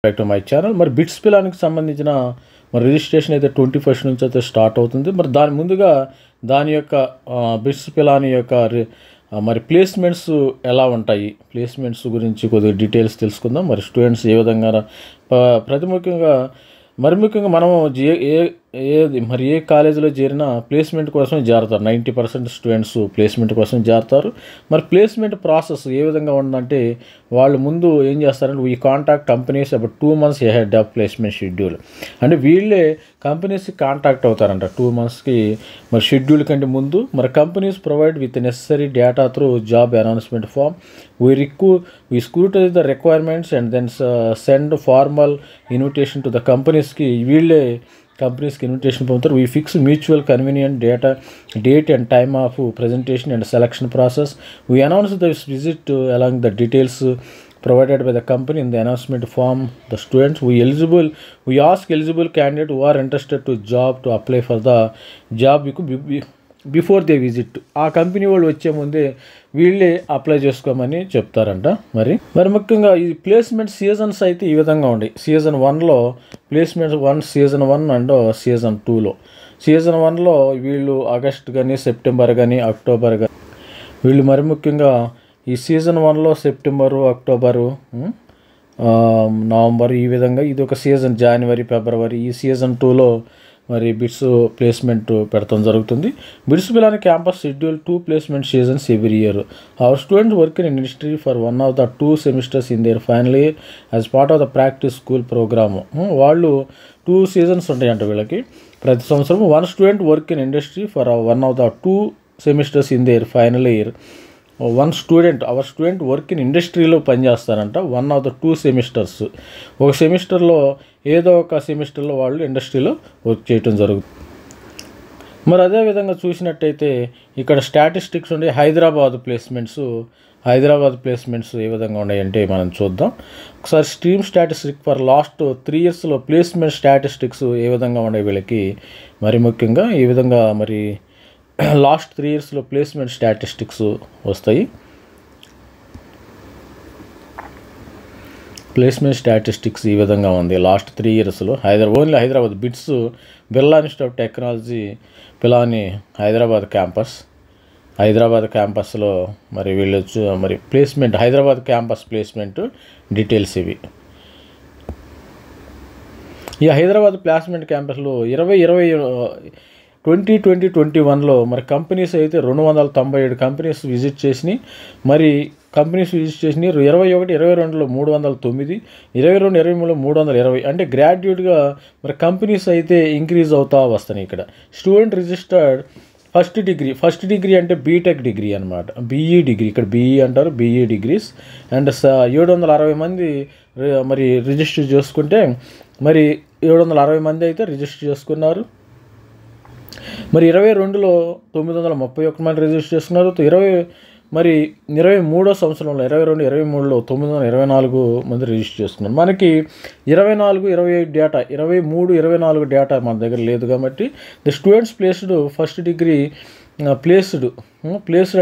Back to my channel. మరి bits పిలానికి సంబంధించిన మరి రిజిస్ట్రేషన్ అయితే 21st నుంచి అయితే స్టార్ట్ అవుతుంది. మరి దాని ముందుగా దాని యొక్క బిట్స్ పిలాని యొక్క మరి ప్లేస్మెంట్స్ ఎలా ఉంటాయి, ప్లేస్మెంట్స్ గురించి కొద్దిగా డీటెయిల్స్ తెలుసుకుందాం. మరి స్టూడెంట్స్ ఏ విధంగా మరి ముఖ్యంగా మనం ఏ కాలేజీలో చేరినా ప్లేస్మెంట్ కోసం చేరతారు. 90% స్టూడెంట్స్ ప్లేస్మెంట్ కోసం చేరతారు. మరి ప్లేస్మెంట్ ప్రాసెస్ ఏ విధంగా ఉందంటే వాళ్ళు ముందు ఏం చేస్తారంటే ఈ contact companies about 2 months ahead of placement schedule. అంటే వీళ్ళే కంపెనీస్కి కాంటాక్ట్ అవుతారంట 2 monthsకి మరి షెడ్యూల్ కంటే ముందు. మరి companies provide with necessary data through job announcement form. We scrutinize the requirements and then send formal invitation to the companiesకి వీళ్ళే కంపెనీస్కి ఇన్విటేషన్ పంపుతారు. We fix mutual convenient date and time of presentation and selection process. We announce this visit along the details provided by the company in the announcement form. The students we ask eligible candidate who are interested to job to apply for the job before they visit. ఆ company వాళ్ళు వచ్చే ముందే వీళ్ళే apply చేసుకోమని చెప్తారంట. మరి ముఖ్యంగా ఈ ప్లేస్మెంట్ సీజన్స్ అయితే ఈ విధంగా ఉన్నాయి. సీజన్ 1లో ప్లేస్మెంట్స్ సీజన్ 1 అండ్ సీజన్ 2లో. సీజన్ 1లో వీళ్ళు ఆగస్ట్ కానీ సెప్టెంబర్ కానీ అక్టోబర్ కానీ వీళ్ళు మరి ముఖ్యంగా ఈ సీజన్ 1లో సెప్టెంబరు, అక్టోబరు, నవంబర్ ఈ విధంగా ఇది ఒక సీజన్, జనవరి, ఫిబ్రవరి. ఈ సీజన్ 2లో మరి బిట్స్ ప్లేస్మెంట్ పెడతాం జరుగుతుంది. BITS Pilani campus schedule 2 placement seasons every year. Our students work in industry for 1 of the 2 semesters in their final year as part of the practice school program. వాళ్ళు 2 seasons ఉంటాయంట వీళ్ళకి ప్రతి సంవత్సరం. 1 student work in industry for 1 of the 2 semesters in their final year. Our student work in ఇండస్ట్రీలో పనిచేస్తారంట 1 of the 2 semesters. ఒక సెమిస్టర్లో ఏదో ఒక సెమిస్టర్లో వాళ్ళు ఇండస్ట్రీలో వర్క్ చేయటం జరుగుతుంది. మరి అదేవిధంగా చూసినట్టయితే ఇక్కడ స్టాటిస్టిక్స్ ఉండే హైదరాబాద్ ప్లేస్మెంట్స్ ఏ విధంగా ఉన్నాయంటే మనం చూద్దాం ఒకసారి. స్ట్రీమ్ స్టాటిస్టిక్ ఫర్ లాస్ట్ 3 yearsలో ప్లేస్మెంట్ స్టాటిస్టిక్స్ ఏ విధంగా ఉన్నాయి వీళ్ళకి. మరి ముఖ్యంగా ఈ విధంగా మరి లాస్ట్ 3 yearsలో ప్లేస్మెంట్ స్టాటిస్టిక్స్ వస్తాయి. ప్లేస్మెంట్ స్టాటిస్టిక్స్ ఈ విధంగా ఉంది లాస్ట్ 3 yearsలో. Only Hyderabad BITS Birla institute of technology Pilani Hyderabad క్యాంపస్లో మరి వీళ్ళు మరి placement Hyderabad campus placement details ఇవి. ఈ హైదరాబాద్ ప్లేస్మెంట్ క్యాంపస్లో 2020-21లో మరి కంపెనీస్ అయితే 297 కంపెనీస్ విజిట్ చేసినాయి. మరి కంపెనీస్ విజిట్ చేసినాయి 21-22లో 309, 22-23లో 320. అంటే గ్రాడ్యుయేట్గా మరి కంపెనీస్ అయితే ఇంక్రీజ్ అవుతా వస్తున్నాయి. ఇక్కడ స్టూడెంట్ రిజిస్టర్డ్ ఫస్ట్ డిగ్రీ అంటే బీటెక్ డిగ్రీ అనమాట, బీఈ డిగ్రీ, ఇక్కడ బీఈ అంటారు, బీఈ డిగ్రీస్. అండ్ 760 మంది మరి రిజిస్టర్ చేసుకుంటే మరి 760 మంది అయితే రిజిస్టర్ చేసుకున్నారు. మరి 22లో 931 మంది రిజిస్టర్ చేసుకున్నారు. 23వ సంవత్సరంలో 22-23లో 924 మంది రిజిస్టర్ చేసుకున్నారు. మనకి 24-25 డేటా 23-24 డేటా మన దగ్గర లేదు కాబట్టి the students placed first degree placed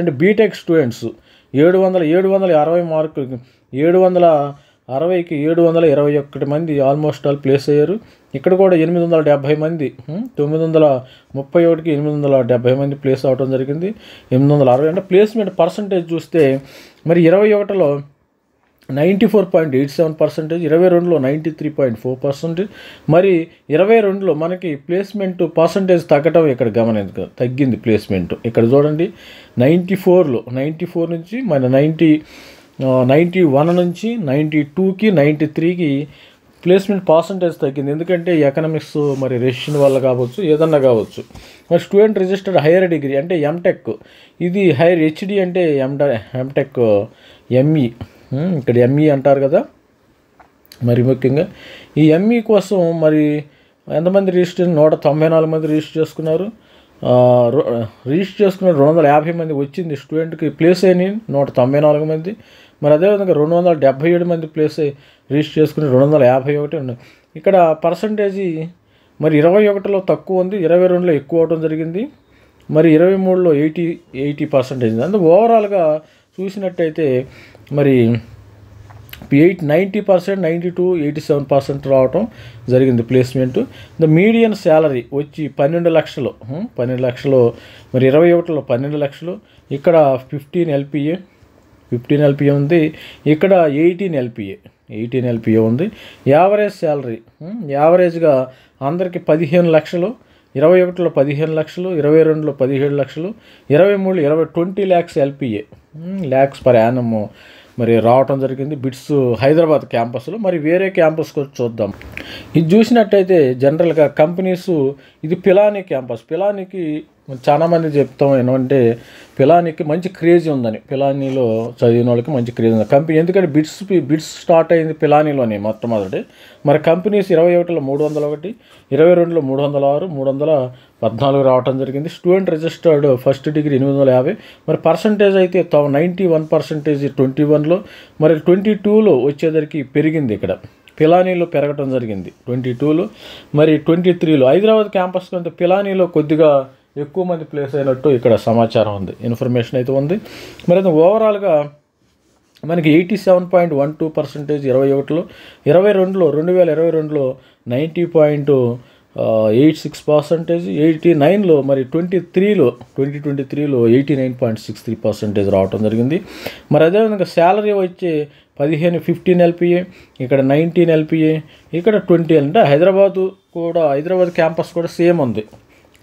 అంటే బీటెక్ స్టూడెంట్స్ 760 మార్కులు 760కి 721 మంది ఆల్మోస్ట్ ఆల్ ప్లేస్ అయ్యారు. ఇక్కడ కూడా 870 మంది 931కి 870 మంది ప్లేస్ అవడం జరిగింది. 860 అంటే ప్లేస్మెంట్ పర్సంటేజ్ చూస్తే మరి 21లో 94.87%, 22లో 93.4%, మరి 22లో మనకి ప్లేస్మెంట్ పర్సంటేజ్ తగ్గటం ఇక్కడ తగ్గింది ప్లేస్మెంట్. ఇక్కడ చూడండి 94 నుంచి మన 91 నుంచి 92కి 93కి ప్లేస్మెంట్ పర్సంటేజ్ తగ్గింది. ఎందుకంటే ఎకనామిక్స్ మరి రెసిషన్ వల్ల కావచ్చు, ఏదన్నా కావచ్చు. మరి స్టూడెంట్ రిజిస్టర్డ్ హైయర్ డిగ్రీ అంటే ఎంటెక్, ఇది హైయర్ హెచ్డి అంటే ఎంటెక్ ఎంఈ, ఇక్కడ ఎంఈ అంటారు కదా. మరి ముఖ్యంగా ఈ ఎంఈ కోసం మరి ఎంతమంది రిజిస్టర్ 194 మంది రిజిస్టర్ చేసుకున్నారు. 250 మంది వచ్చింది స్టూడెంట్కి ప్లేస్ అయినాయి 194 మంది. మరి అదేవిధంగా 277 మంది ప్లేస్ రిజిస్టర్ చేసుకుని 251 ఉన్నాయి. ఇక్కడ పర్సంటేజీ మరి 21లో తక్కువ ఉంది, 22లో ఎక్కువ అవడం జరిగింది. మరి 23లో 80% అందులో ఓవరాల్గా చూసినట్టయితే మరి 90%, 92, 87% రావటం జరిగింది ప్లేస్మెంట్. ద మీడియన్ శాలరీ వచ్చి 12 లక్షలు, 12 లక్షలు, మరి 21లో 12 లక్షలు, ఇక్కడ 15 LPA ఉంది, ఇక్కడ 18 LPA ఉంది. యావరేజ్ శాలరీ యావరేజ్గా అందరికి 15 లక్షలు, 21లో 15 లక్షలు, 22లో 17 లక్షలు, 23లో 20 lakhs LPA lakhs per annum మరి రావటం జరిగింది బిట్స్ హైదరాబాద్ క్యాంపస్లో. మరి వేరే క్యాంపస్కి వచ్చి చూద్దాం. ఇది చూసినట్టయితే జనరల్గా కంపెనీస్, ఇది పిలానీ క్యాంపస్. పిలానీకి చాలామంది చెప్తాం ఏంటంటే పిలానీకి మంచి క్రేజ్ ఉందని, పిలానీలో చదివిన వాళ్ళకి మంచి క్రేజ్ ఉంది కంపెనీ. ఎందుకంటే బిట్స్ స్టార్ట్ అయింది పిలానీలోనే మొట్టమొదటి. మరి కంపెనీస్ 21లో 301, 22లో 306, 314 రావటం జరిగింది. Student registered first degree 850. మరి పర్సంటేజ్ అయితే 91% 21లో, మరి 22లో వచ్చేసరికి పెరిగింది. ఇక్కడ పిలానీలో పెరగటం జరిగింది 22లో. మరి 23లో హైదరాబాద్ క్యాంపస్ కంటే పిలానీలో కొద్దిగా ఎక్కువ మంది ప్లేస్ అయినట్టు ఇక్కడ సమాచారం ఉంది, ఇన్ఫర్మేషన్ అయితే ఉంది. మరి అది ఓవరాల్గా మనకి 87.12% 21లో, 2022లో 90.86%, 89లో, మరి 2023లో 89.63% రావటం జరిగింది. మరి అదేవిధంగా శాలరీ వచ్చి 15 LPA, ఇక్కడ 19 LPA, ఇక్కడ 20. అంటే హైదరాబాద్ క్యాంపస్ కూడా సేమ్ ఉంది.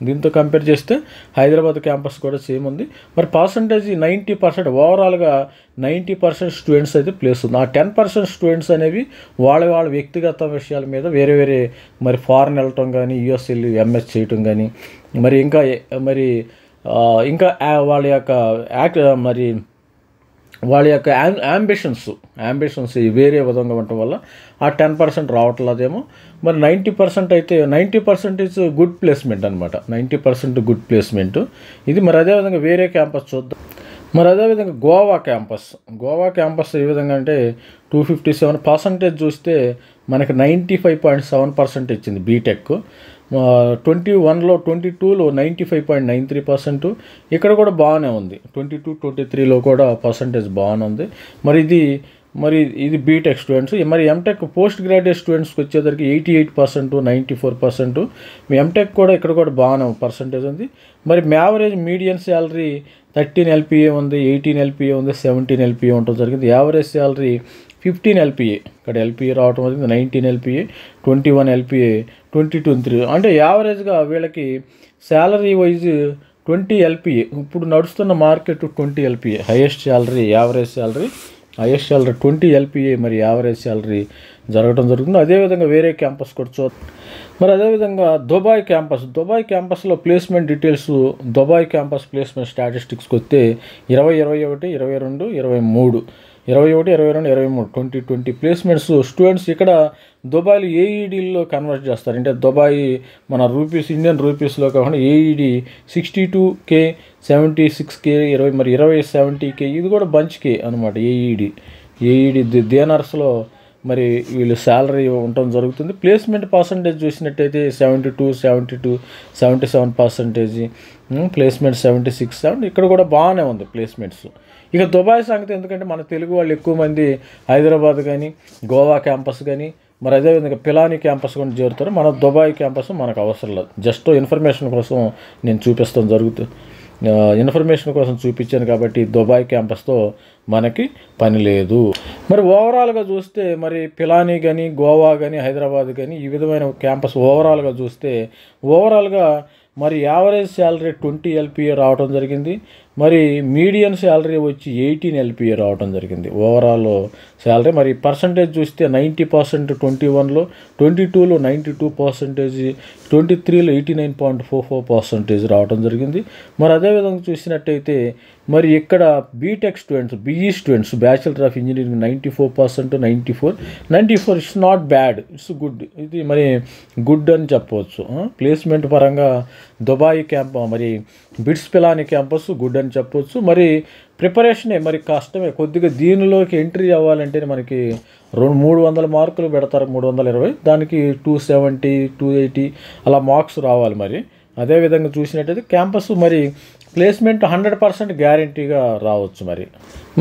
దీంతో కంపేర్ చేస్తే హైదరాబాద్ క్యాంపస్ కూడా సేమ్ ఉంది. మరి పర్సంటేజ్ 90%, ఓవరాల్గా 90% స్టూడెంట్స్ అయితే ప్లేస్ ఉంది. ఆ 10% స్టూడెంట్స్ అనేవి వాళ్ళ వ్యక్తిగత విషయాల మీద వేరే మరి ఫారెన్ వెళ్ళటం కానీ, US వెళ్ళి MS చేయటం కానీ, మరి ఇంకా వాళ్ళ యొక్క అంబిషన్స్ వేరే విధంగా ఉండటం వల్ల ఆ 10% రావట్లేదేమో. మరి 90% ఈజ్ గుడ్ ప్లేస్మెంట్ అనమాట. 90% గుడ్ ప్లేస్మెంట్ ఇది. మరి అదేవిధంగా వేరే క్యాంపస్ చూద్దాం. మరి అదేవిధంగా గోవా క్యాంపస్ ఏ విధంగా అంటే 257% చూస్తే మనకి 95.7% ఇచ్చింది బీటెక్. 21లో 22లో 95.93%. ఇక్కడ కూడా బాగానే ఉంది. 22, 23లో కూడా పర్సంటేజ్ బాగానే ఉంది. మరి ఇది బీటెక్ స్టూడెంట్స్. మరి ఎంటెక్ పోస్ట్ గ్రాడ్యుయేట్ స్టూడెంట్స్కి వచ్చేసరికి 88%, 94%. మీ ఎంటెక్ కూడా ఇక్కడ కూడా బాగానే పర్సంటేజ్ ఉంది. మరి యావరేజ్ మీడియన్ శాలరీ 13 LPA ఉంది, 18 LPA ఉంది, 17 LPA ఉండటం జరిగింది. యావరేజ్ శాలరీ 15 LPA, ఇక్కడ LPA రావటం జరిగింది. 19 LPA, 21 LPA, 22. అంటే యావరేజ్గా వీళ్ళకి శాలరీ వైజ్ 20 LPA. ఇప్పుడు నడుస్తున్న market 20 LPA highest salary, average salary 20 LPA మరి యావరేజ్ శాలరీ జరగడం జరుగుతుంది. అదేవిధంగా వేరే క్యాంపస్ కూడా చూద్దాం. మరి అదేవిధంగా దుబాయ్ క్యాంపస్లో placement details, Dubai campus placement స్టాటిస్టిక్స్కి వస్తే 2021, 22, 23, 2020 ప్లేస్మెంట్స్ స్టూడెంట్స్ ఇక్కడ దుబాయ్లో ఏఈడీలో కన్వర్ట్ చేస్తారు. అంటే దుబాయ్ మన ఇండియన్ రూపీస్లో కాకుండా ఏఈడి 62K, 76K, 70K, ఇది కూడా బంచ్K అనమాట. ఏఈడి దేనార్స్లో మరి వీళ్ళు శాలరీ ఉండటం జరుగుతుంది. ప్లేస్మెంట్ పర్సంటేజ్ చూసినట్టయితే 77%, ప్లేస్మెంట్ 76. ఇక్కడ కూడా బాగానే ఉంది ప్లేస్మెంట్స్. ఇక దుబాయ్ సంగతి ఎందుకంటే మన తెలుగు వాళ్ళు ఎక్కువ మంది హైదరాబాద్ కానీ, గోవా క్యాంపస్ కానీ, మరి అదేవిధంగా పిలానీ క్యాంపస్ కూడా చేరుతారు. మన దుబాయ్ క్యాంపస్ మనకు అవసరం లేదు. జస్ట్ ఇన్ఫర్మేషన్ కోసం నేను ఇన్ఫర్మేషన్ కోసం చూపించాను కాబట్టి దుబాయ్ క్యాంపస్తో మనకి పని లేదు. మరి ఓవరాల్గా చూస్తే మరి పిలానీ కానీ, గోవా కానీ, హైదరాబాద్ కానీ ఈ విధమైన క్యాంపస్ ఓవరాల్గా చూస్తే మరి యావరేజ్ శాలరీ 20 LPA రావడం జరిగింది. మరి మీడియన్ శాలరీ వచ్చి 18 LPA రావడం జరిగింది ఓవరాల్ శాలరీ. మరి పర్సంటేజ్ చూస్తే 90% 21లో, 22లో 92%, 23లో 89.44% రావడం జరిగింది. మరి అదేవిధంగా చూసినట్టయితే మరి ఇక్కడ B Tech students, BE students, bachelor of engineering 94%, 94 it's not bad, it's good. ఇది మరి గుడ్ అని చెప్పవచ్చు. ప్లేస్మెంట్ పరంగా దుబాయ్ మరి బిట్స్ పిలానీ క్యాంపస్ గుడ్ అని చెప్పవచ్చు. మరి ప్రిపరేషనే మరి కష్టమే కొద్దిగా. దీనిలోకి ఎంట్రీ అవ్వాలంటే మనకి 300 మార్కులు పెడతారు, 320, దానికి 270, 280 అలా మార్క్స్ రావాలి. మరి అదేవిధంగా చూసినట్టయితే క్యాంపస్ మరి ప్లేస్మెంట్ 100% గ్యారంటీగా రావచ్చు.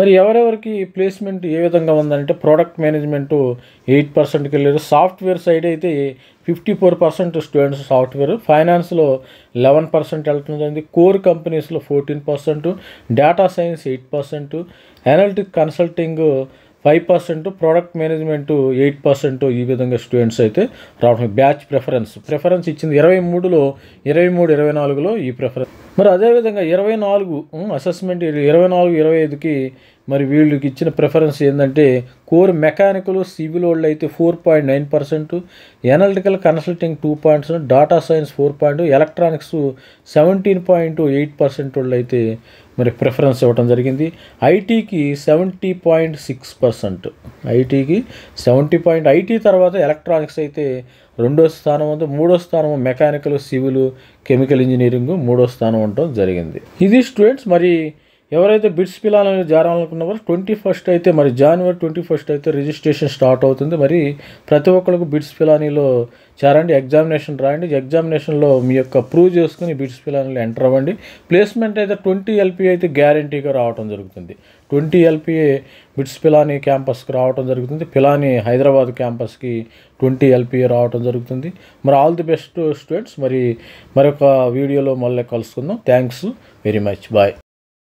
మరి ఎవరెవరికి ప్లేస్మెంట్ ఏ విధంగా ఉందంటే ప్రోడక్ట్ మేనేజ్మెంటు 8%కి వెళ్ళారు. సాఫ్ట్వేర్ సైడ్ అయితే 54% స్టూడెంట్స్ సాఫ్ట్వేర్, ఫైనాన్స్లో 11% వెళ్తుంది, కోర్ కంపెనీస్లో 14%, data science 8%, analytic consulting 5%, product management 8%. ఈ విధంగా స్టూడెంట్స్ అయితే రావడం. బ్యాచ్ ప్రిఫరెన్స్ ఇచ్చింది 23లో 24లో ఈ ప్రిఫరెన్స్. మరి అదేవిధంగా 24 అసెస్మెంట్ 24-25కి మరి వీళ్ళకి ఇచ్చిన ప్రిఫరెన్స్ ఏంటంటే కోర్ మెకానికల్ సివిల్ వాళ్ళు అయితే 4.9%, analytical consulting 2%, data science 4%, electronics 17.8% వాళ్ళు అయితే మరి ప్రిఫరెన్స్ ఇవ్వడం జరిగింది. ఐటీకి 70.6%, ఐటీకి 70. ఐటీ తర్వాత ఎలక్ట్రానిక్స్ అయితే 2వ స్థానం ఉంది, 3వ స్థానం మెకానికల్ సివిల్ కెమికల్ ఇంజనీరింగ్ 3వ స్థానం ఉండటం జరిగింది. ఇది స్టూడెంట్స్ మరి ఎవరైతే బిట్స్ పిలాని చేరాలనుకున్నారో 21st అయితే మరి January 21st అయితే రిజిస్ట్రేషన్ స్టార్ట్ అవుతుంది. మరి ప్రతి ఒక్కరికి బిట్స్ పిలానీలో చేరండి, ఎగ్జామినేషన్ రాయండి. ఎగ్జామినేషన్లో మీ యొక్క ప్రూవ్ చేసుకుని బిట్స్ పిలానీలో ఎంటర్ అవ్వండి. ప్లేస్మెంట్ అయితే 20 LPA అయితే గ్యారంటీగా రావడం జరుగుతుంది. 20 LPA బిట్స్ పిలానీ క్యాంపస్కి రావడం జరుగుతుంది. పిలానీ హైదరాబాద్ క్యాంపస్కి 20 LPA రావడం జరుగుతుంది. మరి ఆల్ ది బెస్ట్ స్టూడెంట్స్. మరొక వీడియోలో మళ్ళీ కలుసుకుందాం. Thanks very much. బాయ్.